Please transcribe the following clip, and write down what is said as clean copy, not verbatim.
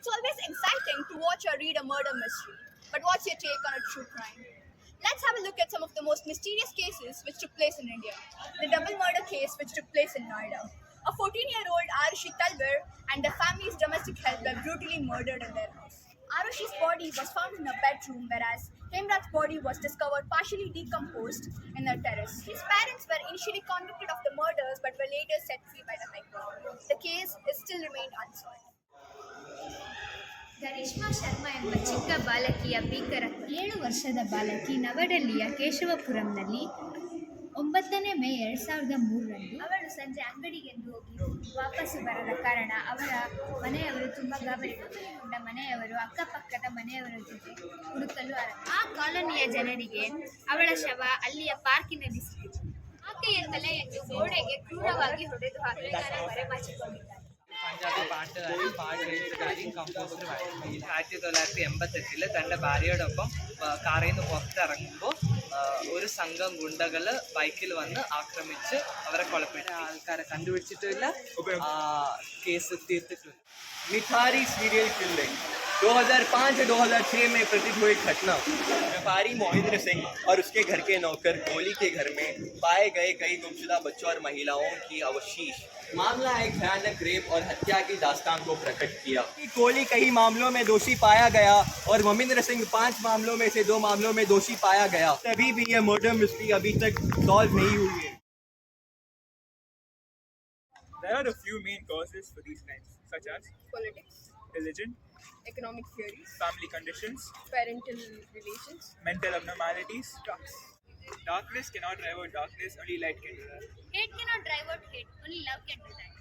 It's always exciting to watch or read a murder mystery. But what's your take on a true crime? Let's have a look at some of the most mysterious cases which took place in India. The double murder case which took place in Noida. A 14-year-old Arushi Talwar and the family's domestic help were brutally murdered in their house. Arushi's body was found in a bedroom, whereas Hemrat's body was discovered partially decomposed in the terrace. His parents were initially convicted of the murders but were later set free by the High Court. The case is still remained unsolved. ಗರಿಷ್ಮಾ Sharma ಎಂಬ ಚಿಕ್ಕ ಬಾಲಕಿಯ ಭೀಕರ 7 ವರ್ಷದ ಬಾಲಕಿ ನವದೆಹಲಿಯ ಕೇಶವಪುರಂನಲ್ಲಿ 9 ಮೇ 2003ರಂದು ಅವಳು ಸಂಜೆ ಅಂಗಡಿಗೆಂದು ಹೋಗಿ ವಾಪಸ್ಸು ಬರದ ಕಾರಣ ಅವರ ಮನೆಯವರು ತುಂಬ ಗಾಬರಿಗೊಂಡ ಮನೆಯವರು ಅಕ್ಕಪಕ್ಕದ ಮನೆಯವರ ಜೊತೆ ಹುಡುಕಲು ಆ ಕಾಲೋನಿಯ ಜನರಿಗೆ ಅವಳ ಶವ ಅಲ್ಲಿಯ ಪಾರ್ಕಿನಲ್ಲಿ ಸಿಕ್ಕಿತು. ಆಕೆಯ ತಲೆಯನ್ನು ಗೋಡೆಗೆ ಕ್ರೂರವಾಗಿ ಹೊಡೆದು ಹತ್ಯೆಗಾರ ಮರೆಮಾಚಿಕೊಂಡಿದ್ದಾರೆ. പഞ്ചാബി പാട്ടുകാരൻ പാട്ടെഴുത്തുകാരിയും കമ്പോസറുമായിരുന്നു. 1988 തൻ്റെ ഭാര്യയോടൊപ്പം കാറിൽ നിന്ന് പുറത്തിറങ്ങുമ്പോൾ ഒരു സംഘം ഗുണ്ടകൾ ബൈക്കിൽ വന്ന് ആക്രമിച്ച് അവരെ കൊലപ്പെടുത്തി. ആൾക്കാരെ കണ്ടുപിടിച്ചിട്ടില്ല, കേസ് തീർത്തിട്ടില്ല. निथारी सीरियल किलिंग 2005-2006 में प्रतीत हुई घटना। व्यापारी मोहिंद्र सिंह और उसके घर के नौकर गोली के घर में पाए गए कई गुमशुदा बच्चों और महिलाओं की अवशेष। मामला एक भयानक रेप और हत्या की दास्तान को प्रकट किया। कोहली कई मामलों में दोषी पाया गया और मोहिंद्र सिंह 5 मामलों में से 2 मामलों में दोषी पाया गया। तभी भी यह मर्डर मिस्ट्री अभी तक सॉल्व नहीं हुई है। There are a few main causes for these crimes, such as Politics, religion, economic theories, family conditions, parental relations, mental abnormalities. drugs. Darkness cannot drive out darkness, only light can do that. Hate cannot drive out hate, only love can do that.